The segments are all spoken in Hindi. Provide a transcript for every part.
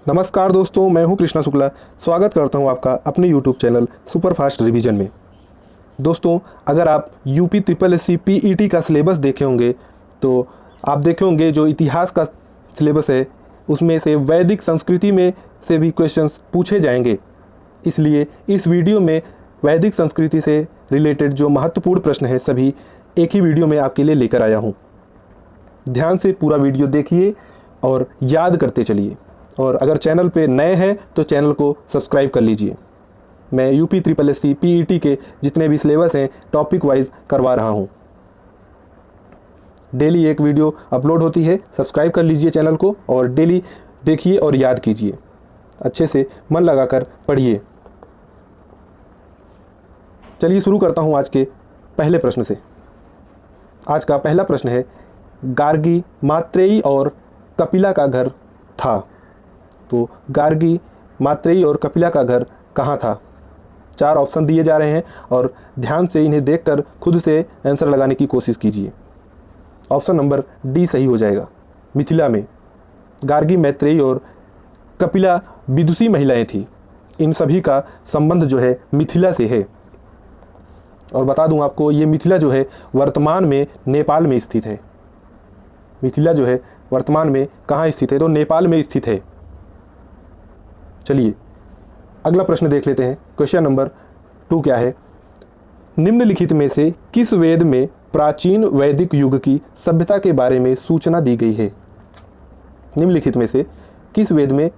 नमस्कार दोस्तों, मैं हूं कृष्णा शुक्ला। स्वागत करता हूं आपका अपने YouTube channel super fast revision में। दोस्तों, अगर आप UP triple S C PET का सिलेबस देखे होंगे तो आप देखे होंगे जो इतिहास का सिलेबस है उसमें से वैदिक संस्कृति में से भी क्वेश्चंस पूछे जाएंगे। इसलिए इस वीडियो में वैदिक संस्कृति से रिलेटेड जो महत्वपूर्ण प्रश्न है सभी एक ही वीडियो में आपके लिए लेकर आया हूँ। ध्यान से पूरा वीडियो देखिए और याद करते चलिए। और अगर चैनल पे नए हैं तो चैनल को सब्सक्राइब कर लीजिए। मैं UP triple S C PET के जितने भी सिलेबस हैं टॉपिक वाइज करवा रहा हूँ। डेली एक वीडियो अपलोड होती है, सब्सक्राइब कर लीजिए चैनल को और डेली देखिए और याद कीजिए। अच्छे से मन लगाकर पढ़िए। चलिए शुरू करता हूँ आज के पहले प्रश्न से। आज का पहला प्रश्न है, गार्गी मात्रेयी और कपिला का घर था। तो गार्गी मात्रेयी और कपिला का घर कहाँ था? 4 ऑप्शन दिए जा रहे हैं और ध्यान से इन्हें देखकर खुद से आंसर लगाने की कोशिश कीजिए। ऑप्शन नंबर डी सही हो जाएगा, मिथिला में। गार्गी मैत्रेयी और कपिला विदुषी महिलाएं थी। इन सभी का संबंध जो है मिथिला से है। और बता दूं आपको, ये मिथिला जो है वर्तमान में नेपाल में स्थित है। मिथिला जो है वर्तमान में कहाँ स्थित है? तो नेपाल में स्थित है। चलिए अगला प्रश्न देख लेते हैं। क्वेश्चन नंबर 2 क्या है? निम्नलिखित में से किस वेद में प्राचीन वैदिक युग की सभ्यता के बारे में सूचना दी गई है? निम्नलिखित में से किस वेद में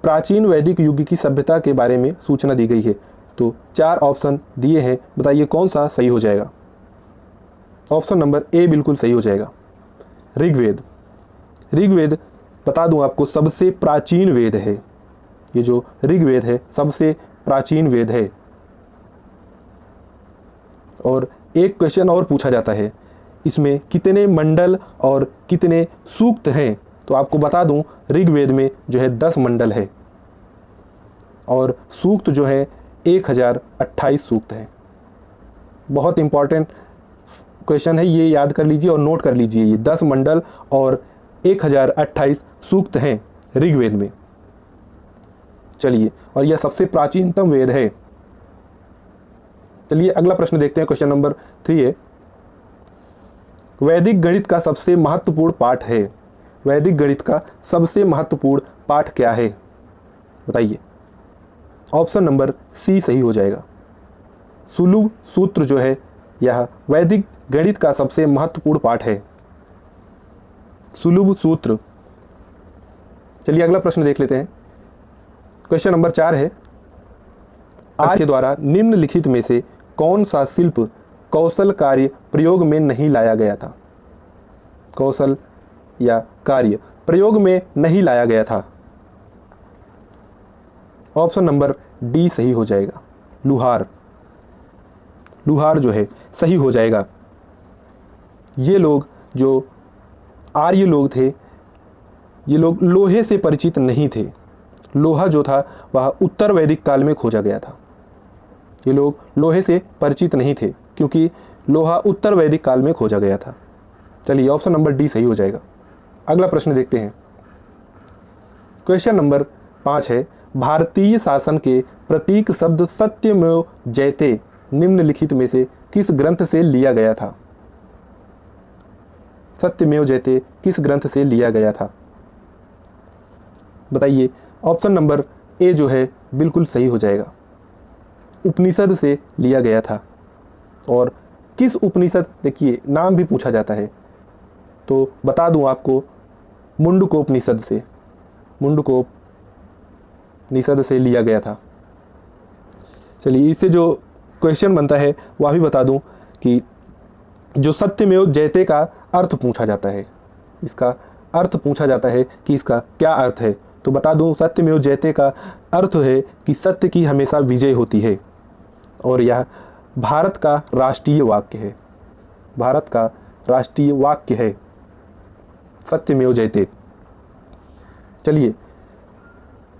प्राचीन वैदिक युग की सभ्यता के बारे में सूचना दी गई है? तो 4 ऑप्शन दिए हैं, बताइए कौन सा सही हो जाएगा? ऑप्शन नंबर ए बिल्कुल सही हो जाएगा, ऋग्वेद। ऋग्वेद बता दूं आपको सबसे प्राचीन वेद है। ये जो ऋग्वेद है सबसे प्राचीन वेद है। और एक क्वेश्चन और पूछा जाता है, इसमें कितने मंडल और कितने सूक्त हैं? तो आपको बता दूं ऋग्वेद में जो है 10 मंडल है और सूक्त जो है 1028 सूक्त है। बहुत इंपॉर्टेंट क्वेश्चन है, ये याद कर लीजिए और नोट कर लीजिए। ये 10 मंडल और 1028 सूक्त हैं ऋग्वेद में। चलिए, और यह सबसे प्राचीनतम वेद है। चलिए अगला प्रश्न देखते हैं। क्वेश्चन नंबर 3 है, वैदिक गणित का सबसे महत्वपूर्ण पाठ है। वैदिक गणित का सबसे महत्वपूर्ण पाठ क्या है? बताइए। ऑप्शन नंबर सी सही हो जाएगा, सुलभ सूत्र जो है यह वैदिक गणित का सबसे महत्वपूर्ण पाठ है, सुलभ सूत्र। चलिए अगला प्रश्न देख लेते हैं। क्वेश्चन नंबर 4 है, आज के द्वारा निम्नलिखित में से कौन सा शिल्प कौशल कार्य प्रयोग में नहीं लाया गया था? कौशल या कार्य प्रयोग में नहीं लाया गया था। ऑप्शन नंबर डी सही हो जाएगा, लुहार। लुहार जो है सही हो जाएगा। ये लोग जो आर्य लोग थे, ये लोग लोहे से परिचित नहीं थे। लोहा जो था वह उत्तर वैदिक काल में खोजा गया था। ये लोग लोहे से परिचित नहीं थे क्योंकि लोहा उत्तर वैदिक काल में खोजा गया था। चलिए ऑप्शन नंबर डी सही हो जाएगा। अगला प्रश्न देखते हैं। क्वेश्चन नंबर 5 है, भारतीय शासन के प्रतीक शब्द सत्यमेव जयते निम्नलिखित में से किस ग्रंथ से लिया गया था? सत्यमेव जयते किस ग्रंथ से लिया गया था? बताइए। ऑप्शन नंबर ए जो है बिल्कुल सही हो जाएगा, उपनिषद से लिया गया था। और किस उपनिषद, देखिए नाम भी पूछा जाता है तो बता दूं आपको, मुंडकोपनिषद से, मुंडकोपनिषद से लिया गया था। चलिए इससे जो क्वेश्चन बनता है वह भी बता दूं कि जो सत्यमेव जयते का अर्थ पूछा जाता है, इसका अर्थ पूछा जाता है कि इसका क्या अर्थ है। तो बता दूं सत्यमेव जयते का अर्थ है कि सत्य की हमेशा विजय होती है और यह भारत का राष्ट्रीय वाक्य है। भारत का राष्ट्रीय वाक्य है सत्यमेव जयते। चलिए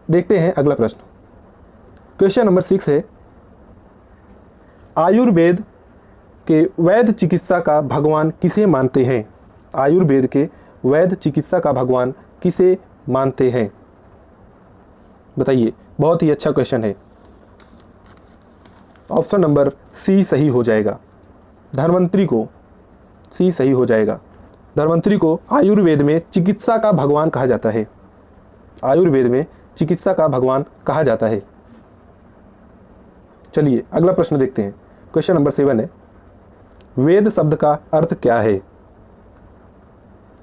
देखते हैं अगला प्रश्न। क्वेश्चन नंबर 6 है, आयुर्वेद के वैद्य चिकित्सा का भगवान किसे मानते हैं? आयुर्वेद के वैद्य चिकित्सा का भगवान किसे मानते हैं? बताइए, बहुत ही अच्छा क्वेश्चन है। ऑप्शन नंबर सी सही हो जाएगा। धन्वंतरी को, सी सही हो जाएगा। धन्वंतरी को आयुर्वेद में चिकित्सा का भगवान कहा जाता है। आयुर्वेद में चिकित्सा का भगवान कहा जाता है। चलिए अगला प्रश्न देखते हैं। क्वेश्चन नंबर 7 है, वेद शब्द का अर्थ क्या है?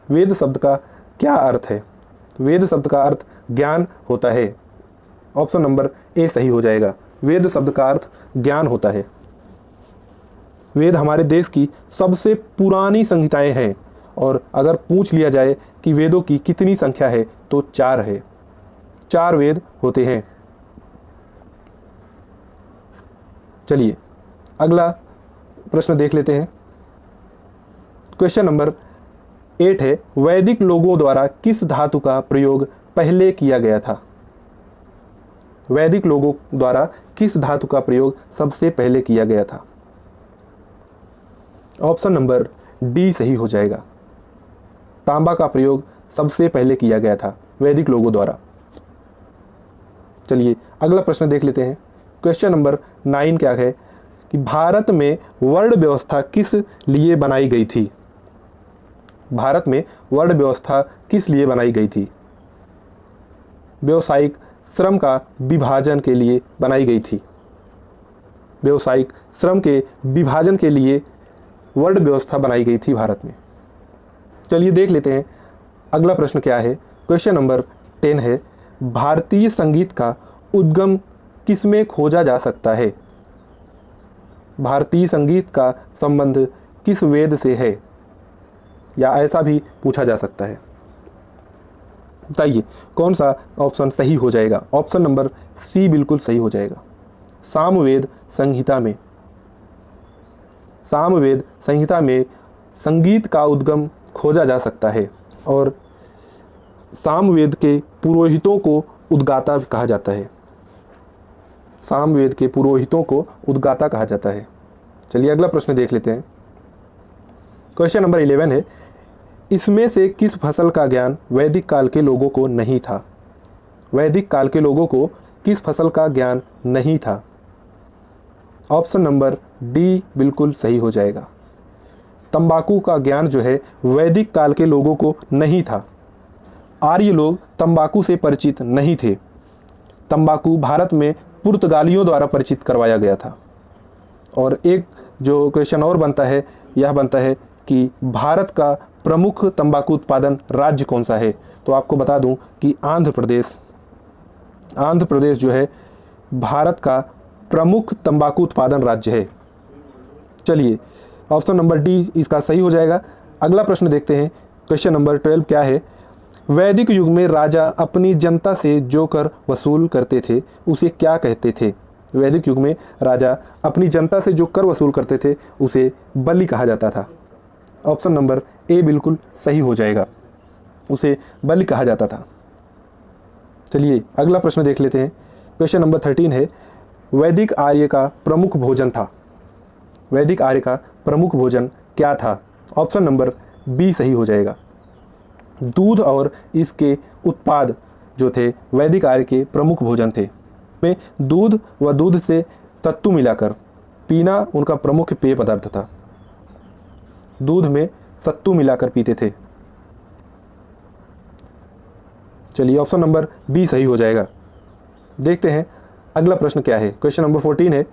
वेद शब्द का क्या अर्थ है? वेद शब्द का अर्थ ज्ञान होता है। ऑप्शन नंबर ए सही हो जाएगा। वेद शब्द का अर्थ ज्ञान होता है। वेद हमारे देश की सबसे पुरानी संहिताएं हैं, और अगर पूछ लिया जाए कि वेदों की कितनी संख्या है तो 4 है। 4 वेद होते हैं। चलिए अगला प्रश्न देख लेते हैं। क्वेश्चन नंबर 8 है, वैदिक लोगों द्वारा किस धातु का प्रयोग पहले किया गया था? वैदिक लोगों द्वारा किस धातु का प्रयोग सबसे पहले किया गया था? ऑप्शन नंबर डी सही हो जाएगा। तांबा का प्रयोग सबसे पहले किया गया था वैदिक लोगों द्वारा। चलिए अगला प्रश्न देख लेते हैं। क्वेश्चन नंबर 9 क्या है कि भारत में वर्ण व्यवस्था किस लिए बनाई गई थी? भारत में वर्ण व्यवस्था किस लिए बनाई गई थी? व्यावसायिक श्रम का विभाजन के लिए बनाई गई थी। व्यावसायिक श्रम के विभाजन के लिए वर्ण व्यवस्था बनाई गई थी भारत में। चलिए देख लेते हैं अगला प्रश्न क्या है। क्वेश्चन नंबर 10 है, भारतीय संगीत का उद्गम किसमें खोजा जा सकता है? भारतीय संगीत का संबंध किस वेद से है? या ऐसा भी पूछा जा सकता है। बताइए कौन सा ऑप्शन सही हो जाएगा? ऑप्शन नंबर सी बिल्कुल सही हो जाएगा। सामवेद संहिता में, सामवेद संहिता में संगीत का उद्गम खोजा जा सकता है, और सामवेद के पुरोहितों को उद्गाता कहा जाता है। सामवेद के पुरोहितों को उद्गाता कहा जाता है। चलिए अगला प्रश्न देख लेते हैं। क्वेश्चन नंबर 11 है, इसमें से किस फसल का ज्ञान वैदिक काल के लोगों को नहीं था? वैदिक काल के लोगों को किस फसल का ज्ञान नहीं था? ऑप्शन नंबर डी बिल्कुल सही हो जाएगा। तंबाकू का ज्ञान जो है वैदिक काल के लोगों को नहीं था। आर्य लोग तंबाकू से परिचित नहीं थे। तंबाकू भारत में पुर्तगालियों द्वारा परिचित करवाया गया था। और एक जो क्वेश्चन और बनता है, यह बनता है कि भारत का प्रमुख तंबाकू उत्पादन राज्य कौन सा है? तो आपको बता दूं कि आंध्र प्रदेश। आंध्र प्रदेश जो है भारत का प्रमुख तंबाकू उत्पादन राज्य है। चलिए ऑप्शन नंबर डी इसका सही हो जाएगा। अगला प्रश्न देखते हैं। क्वेश्चन नंबर 12 क्या है, वैदिक युग में राजा अपनी जनता से जो कर वसूल करते थे उसे क्या कहते थे? वैदिक युग में राजा अपनी जनता से जो कर वसूल करते थे उसे बलि कहा जाता था। ऑप्शन नंबर ए बिल्कुल सही हो जाएगा, उसे बलि कहा जाता था। चलिए अगला प्रश्न देख लेते हैं। क्वेश्चन नंबर 13 है, वैदिक आर्य का प्रमुख भोजन था। वैदिक आर्य का प्रमुख भोजन क्या था? ऑप्शन नंबर बी सही हो जाएगा। दूध और इसके उत्पाद जो थे वैदिक आर्य के प्रमुख भोजन थे। में दूध व दूध से सत्तू मिलाकर पीना उनका प्रमुख पेय पदार्थ था। दूध में सत्तू मिलाकर पीते थे। चलिए ऑप्शन नंबर बी सही हो जाएगा। देखते हैं अगला प्रश्न क्या है। क्वेश्चन नंबर 14 है,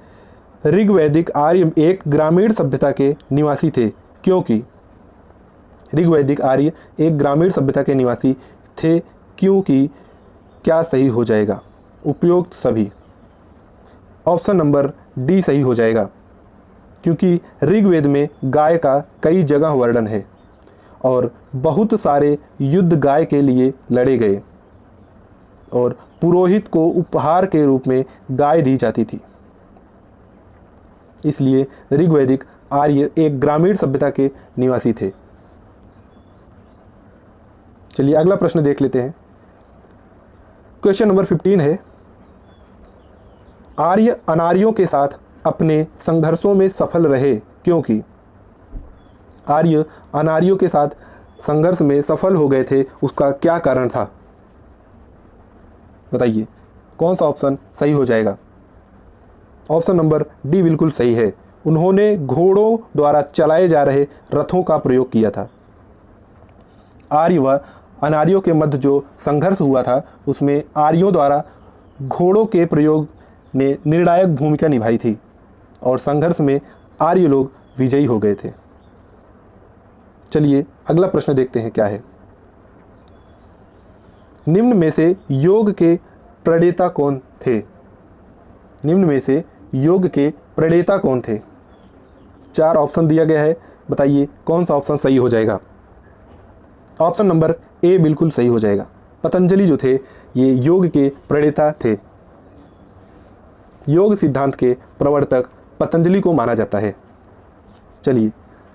ऋग्वैदिक आर्य एक ग्रामीण सभ्यता के निवासी थे क्योंकि? ऋग्वैदिक आर्य एक ग्रामीण सभ्यता के निवासी थे क्योंकि क्या सही हो जाएगा? उपयुक्त सभी। ऑप्शन नंबर डी सही हो जाएगा, क्योंकि ऋग्वेद में गाय का कई जगह वर्णन है और बहुत सारे युद्ध गाय के लिए लड़े गए और पुरोहित को उपहार के रूप में गाय दी जाती थी। इसलिए ऋग्वैदिक आर्य एक ग्रामीण सभ्यता के निवासी थे। चलिए अगला प्रश्न देख लेते हैं। क्वेश्चन नंबर 15 है, आर्य अनार्यों के साथ अपने संघर्षों में सफल रहे क्योंकि? आर्य अनार्यों के साथ संघर्ष में सफल हो गए थे, उसका क्या कारण था? बताइए कौन सा ऑप्शन सही हो जाएगा? ऑप्शन नंबर डी बिल्कुल सही है। उन्होंने घोड़ों द्वारा चलाए जा रहे रथों का प्रयोग किया था। आर्य व अनार्यों के मध्य जो संघर्ष हुआ था उसमें आर्यों द्वारा घोड़ों के प्रयोग ने निर्णायक भूमिका निभाई थी और संघर्ष में आर्य लोग विजयी हो गए थे। चलिए अगला प्रश्न देखते हैं क्या है। निम्न में से योग के प्रणेता कौन थे? निम्न में से योग के प्रणेता कौन थे? 4 ऑप्शन दिया गया है, बताइए कौन सा ऑप्शन सही हो जाएगा? ऑप्शन नंबर ए बिल्कुल सही हो जाएगा। पतंजलि जो थे ये योग के प्रणेता थे। योग सिद्धांत के प्रवर्तक पतंजलि को माना जाता है। चलिए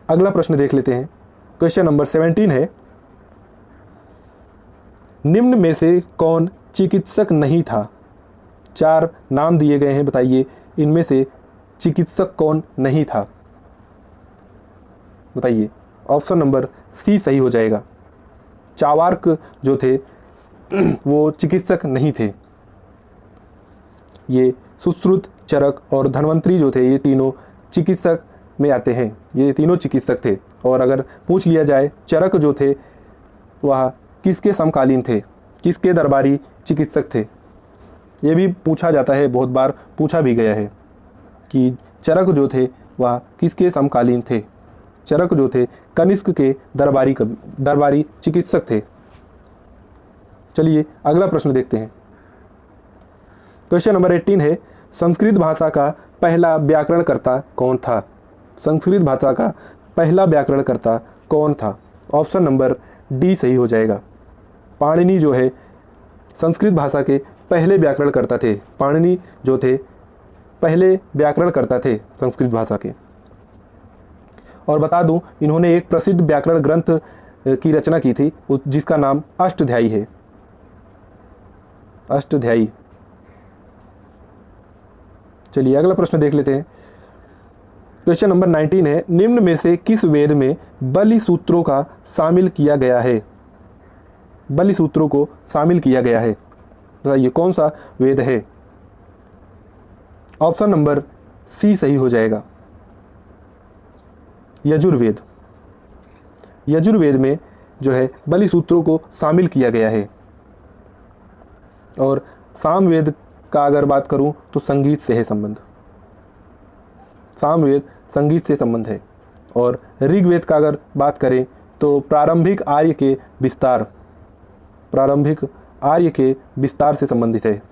अगला प्रश्न देख लेते हैं। क्वेश्चन नंबर 17 है, निम्न में से कौन चिकित्सक नहीं था? 4 नाम दिए गए हैं, बताइए इनमें से चिकित्सक कौन नहीं था? बताइए। ऑप्शन नंबर सी सही हो जाएगा। चावार्क जो थे वो चिकित्सक नहीं थे। ये सुश्रुत, चरक और धन्वंतरी जो थे ये तीनों चिकित्सक में आते हैं। ये तीनों चिकित्सक थे। और अगर पूछ लिया जाए चरक जो थे वह किसके समकालीन थे, किसके दरबारी चिकित्सक थे, ये भी पूछा जाता है, बहुत बार पूछा भी गया है कि चरक जो थे वह किसके समकालीन थे। चरक जो थे कनिष्क के दरबारी चिकित्सक थे। चलिए अगला प्रश्न देखते हैं। क्वेश्चन नंबर 18 है, संस्कृत भाषा का पहला व्याकरणकर्ता कौन था? संस्कृत भाषा का पहला व्याकरणकर्ता कौन था? ऑप्शन नंबर डी सही हो जाएगा। पाणिनि जो है संस्कृत भाषा के पहले व्याकरणकर्ता थे। पाणिनि जो थे पहले व्याकरणकर्ता थे संस्कृत भाषा के। और बता दूं इन्होंने एक प्रसिद्ध व्याकरण ग्रंथ की रचना की थी जिसका नाम अष्टध्यायी है। अष्टध्यायी। चलिए अगला प्रश्न देख लेते हैं। क्वेश्चन नंबर 19 है, निम्न में से किस वेद में बलि सूत्रों का शामिल किया गया है? बलि सूत्रों को शामिल किया गया है, बताइए कौन सा वेद है? ऑप्शन नंबर सी सही हो जाएगा। यजुर्वेद। यजुर्वेद में जो है बलि सूत्रों को शामिल किया गया है। और सामवेद का अगर बात करूं तो संगीत से है संबंध। सामवेद संगीत से संबंध है। और ऋग्वेद का अगर बात करें तो प्रारंभिक आर्य के विस्तार से संबंधित है।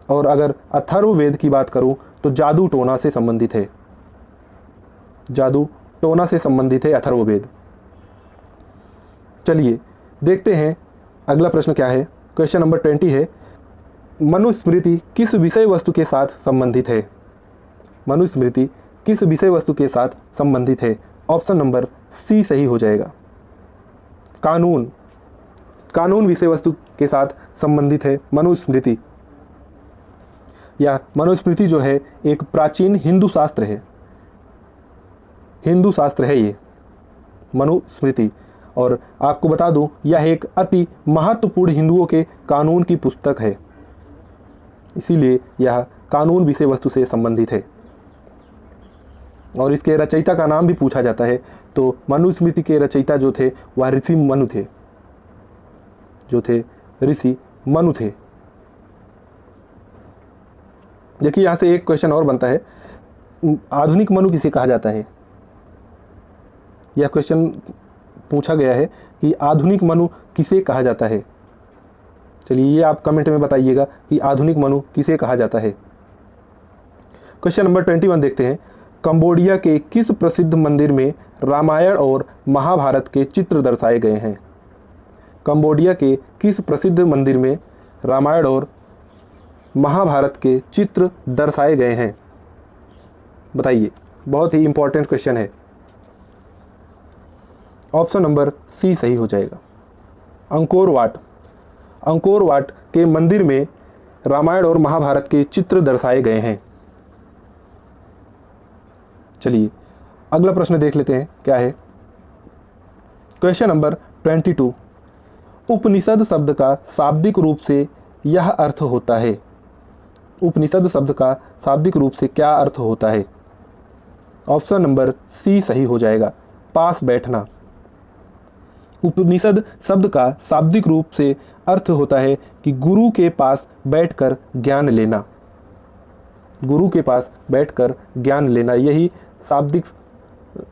और अगर अथर्ववेद की बात करूं तो जादू टोना से संबंधित है। जादू टोना से संबंधित है अथर्ववेद। चलिए देखते हैं अगला प्रश्न क्या है। क्वेश्चन नंबर 20 है, मनुस्मृति किस विषय वस्तु के साथ संबंधित है? मनुस्मृति किस विषय वस्तु के साथ संबंधित है? ऑप्शन नंबर सी सही हो जाएगा। कानून विषय वस्तु के साथ संबंधित है मनुस्मृति। या मनुस्मृति जो है एक प्राचीन हिंदू शास्त्र है। हिंदू शास्त्र है ये मनुस्मृति। और आपको बता दूं यह एक अति महत्वपूर्ण हिंदुओं के कानून की पुस्तक है, इसीलिए यह कानून विषय वस्तु से संबंधित है। और इसके रचयिता का नाम भी पूछा जाता है तो मनुस्मृति के रचयिता जो थे वह ऋषि मनु थे। जो थे ऋषि मनु थे। देखिए यहाँ से एक क्वेश्चन और बनता है, आधुनिक मनु किसे कहा जाता है? यह क्वेश्चन पूछा गया है कि आधुनिक मनु किसे कहा जाता है। चलिए ये आप कमेंट में बताइएगा कि आधुनिक मनु किसे कहा जाता है। क्वेश्चन नंबर 21 देखते हैं। कंबोडिया के किस प्रसिद्ध मंदिर में रामायण और महाभारत के चित्र दर्शाए गए हैं? कंबोडिया के किस प्रसिद्ध मंदिर में रामायण और महाभारत के चित्र दर्शाए गए हैं? बताइए, बहुत ही इंपॉर्टेंट क्वेश्चन है। ऑप्शन नंबर सी सही हो जाएगा। अंकोर वाट के मंदिर में रामायण और महाभारत के चित्र दर्शाए गए हैं। चलिए अगला प्रश्न देख लेते हैं क्या है। क्वेश्चन नंबर 22, उपनिषद शब्द का शाब्दिक रूप से यह अर्थ होता है। उपनिषद शब्द का शाब्दिक रूप से क्या अर्थ होता है? ऑप्शन नंबर सी सही हो जाएगा, पास बैठना। उपनिषद शब्द का शाब्दिक रूप से अर्थ होता है कि गुरु के पास बैठकर ज्ञान लेना। गुरु के पास बैठकर ज्ञान लेना, यही शाब्दिक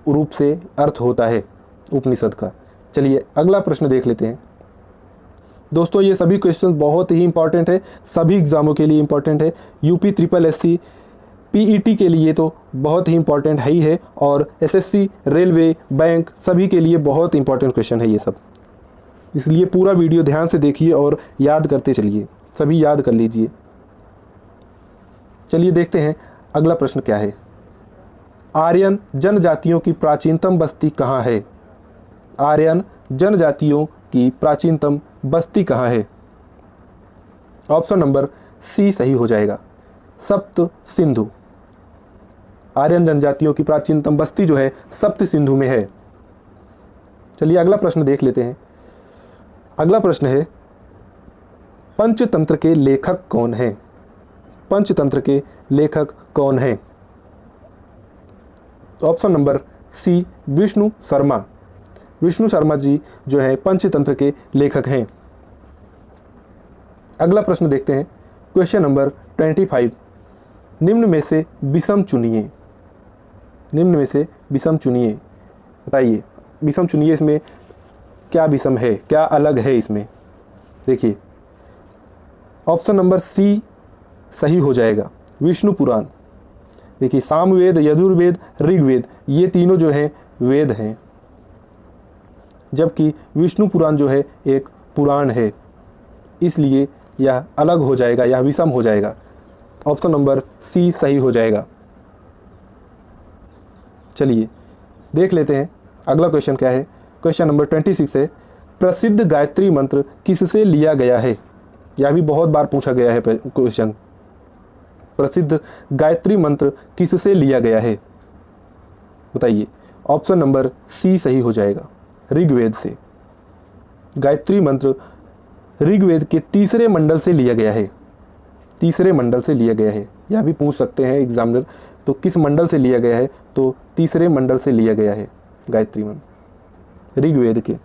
रूप से अर्थ होता है उपनिषद का। चलिए अगला प्रश्न देख लेते हैं। दोस्तों ये सभी क्वेश्चन बहुत ही इंपॉर्टेंट है, सभी एग्जामों के लिए इंपॉर्टेंट है। यूपी ट्रिपल एससी पीईटी के लिए तो बहुत ही इंपॉर्टेंट है ही है, और एसएससी, रेलवे, बैंक सभी के लिए बहुत इंपॉर्टेंट क्वेश्चन है ये सब। इसलिए पूरा वीडियो ध्यान से देखिए और याद करते चलिए, सभी याद कर लीजिए। चलिए देखते हैं अगला प्रश्न क्या है। आर्यन जनजातियों की प्राचीनतम बस्ती कहाँ है? आर्यन जनजातियों की प्राचीनतम बस्ती कहाँ है? ऑप्शन नंबर सी सही हो जाएगा, सप्त सिंधु। आर्यन जनजातियों की प्राचीनतम बस्ती जो है सप्त सिंधु में है। चलिए अगला प्रश्न देख लेते हैं। अगला प्रश्न है, पंचतंत्र के लेखक कौन हैं? पंचतंत्र के लेखक कौन हैं? Option number C Vishnu Sharma. Vishnu Sharma ji जो है पंचतंत्र के लेखक हैं। अगला प्रश्न देखते हैं, क्वेश्चन नंबर 25। निम्न में से विषम चुनिए। निम्न में से विषम चुनिए, बताइए विषम चुनिए, इसमें क्या विषम है, क्या अलग है इसमें? देखिए ऑप्शन नंबर सी सही हो जाएगा, विष्णु पुराण। देखिए सामवेद, यजुर्वेद, ऋग्वेद ये तीनों जो हैं वेद हैं, जबकि विष्णु पुराण जो है एक पुराण है, इसलिए यह अलग हो जाएगा, यह विषम हो जाएगा। ऑप्शन नंबर सी सही हो जाएगा। चलिए देख लेते हैं अगला क्वेश्चन क्या है। क्वेश्चन नंबर 26 है, प्रसिद्ध गायत्री मंत्र किससे लिया गया है? यह भी बहुत बार पूछा गया है क्वेश्चन। प्रसिद्ध गायत्री मंत्र किससे लिया गया है, बताइए। ऑप्शन नंबर सी सही हो जाएगा, ऋग्वेद से। गायत्री मंत्र ऋग्वेद के तीसरे मंडल से लिया गया है। तीसरे मंडल से लिया गया है, यह भी पूछ सकते हैं एग्जामिनर, तो किस मंडल से लिया गया है? तो तीसरे मंडल से लिया गया है गायत्री मंत्र ऋग्वेद के।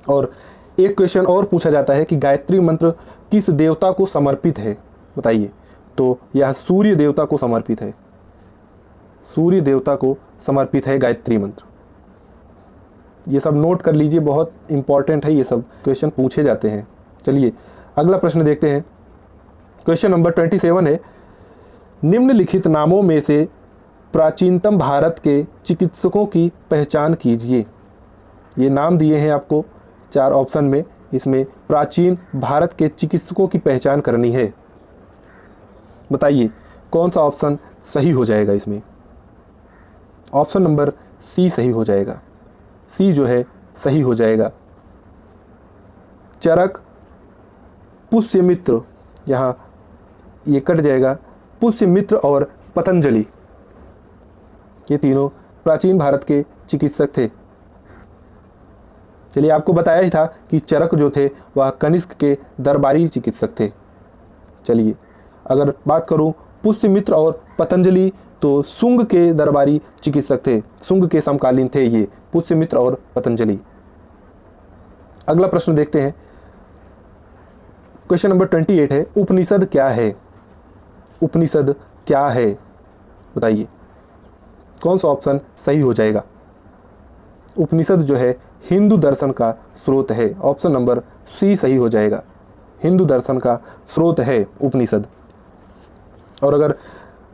और एक क्वेश्चन और पूछा जाता है कि गायत्री मंत्र किस देवता को समर्पित है, बताइए। तो यह सूर्य देवता को समर्पित है। सूर्य देवता को समर्पित है गायत्री मंत्र। ये सब नोट कर लीजिए, बहुत इंपॉर्टेंट है, ये सब क्वेश्चन पूछे जाते हैं। चलिए अगला प्रश्न देखते हैं। क्वेश्चन नंबर 27 है, निम्नलिखित नामों में से प्राचीनतम भारत के चिकित्सकों की पहचान कीजिए। ये नाम दिए हैं आपको 4 ऑप्शन में, इसमें प्राचीन भारत के चिकित्सकों की पहचान करनी है। बताइए कौन सा ऑप्शन सही हो जाएगा इसमें? ऑप्शन नंबर सी सही हो जाएगा, सी जो है सही हो जाएगा। चरक, पुष्यमित्र, यहाँ ये कट जाएगा, पुष्यमित्र और पतंजलि, ये तीनों प्राचीन भारत के चिकित्सक थे। चलिए आपको बताया ही था कि चरक जो थे वह कनिष्क के दरबारी चिकित्सक थे। चलिए अगर बात करूं पुष्यमित्र और पतंजलि, तो शुंग के दरबारी चिकित्सक थे, शुंग के समकालीन थे ये पुष्यमित्र और पतंजलि। अगला प्रश्न देखते हैं। क्वेश्चन नंबर 28 है, उपनिषद क्या है? उपनिषद क्या है, बताइए कौन सा ऑप्शन सही हो जाएगा? उपनिषद जो है हिंदू दर्शन का स्रोत है। ऑप्शन नंबर सी सही हो जाएगा, हिंदू दर्शन का स्रोत है उपनिषद। और अगर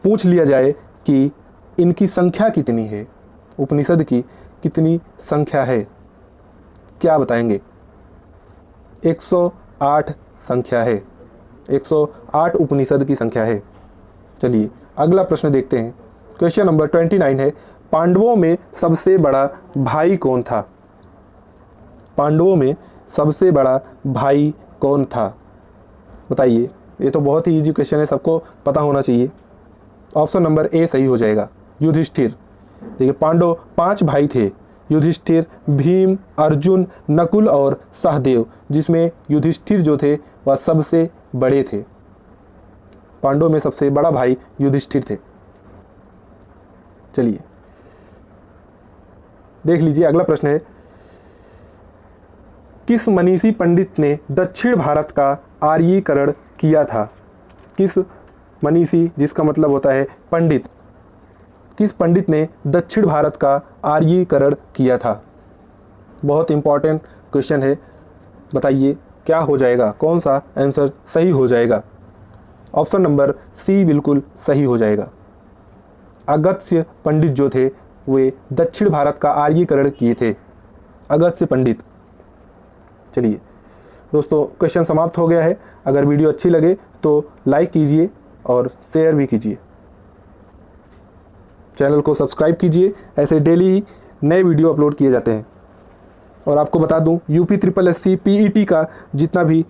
पूछ लिया जाए कि इनकी संख्या कितनी है, उपनिषद की कितनी संख्या है, क्या बताएंगे? 108 संख्या है, 108 उपनिषद की संख्या है। चलिए अगला प्रश्न देखते हैं। क्वेश्चन नंबर 29 है, पांडवों में सबसे बड़ा भाई कौन था? पांडवों में सबसे बड़ा भाई कौन था, बताइए। ये तो बहुत ही इजी क्वेश्चन है, सबको पता होना चाहिए। ऑप्शन नंबर ए सही हो जाएगा, युधिष्ठिर। देखिए पांडव 5 भाई थे, युधिष्ठिर, भीम, अर्जुन, नकुल और सहदेव, जिसमें युधिष्ठिर जो थे वह सबसे बड़े थे। पांडवों में सबसे बड़ा भाई युधिष्ठिर थे। चलिए देख लीजिए, अगला प्रश्न है, किस मनीषी पंडित ने दक्षिण भारत का आर्यीकरण किया था? किस मनीषी, जिसका मतलब होता है पंडित, किस पंडित ने दक्षिण भारत का आर्यीकरण किया था? बहुत इंपॉर्टेंट क्वेश्चन है। बताइए क्या हो जाएगा, कौन सा आंसर सही हो जाएगा? ऑप्शन नंबर सी बिल्कुल सही हो जाएगा। अगस्त्य पंडित जो थे वे दक्षिण भारत का आर्यीकरण किए थे। अगस्त्य पंडित। चलिए दोस्तों, क्वेश्चन समाप्त हो गया है। अगर वीडियो अच्छी लगे तो लाइक कीजिए और शेयर भी कीजिए। चैनल को सब्सक्राइब कीजिए, ऐसे डेली नए वीडियो अपलोड किए जाते हैं। और आपको बता दूं, UPSSC PET का जितना भी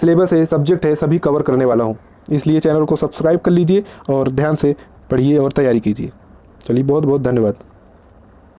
सिलेबस है, सब्जेक्ट है, सभी कवर करने वाला हूं। इसलिए चैनल को सब्सक्राइब कर लीजिए और ध्यान से पढ़िए और तैयारी कीजिए। चलिए बहुत बहुत धन्यवाद।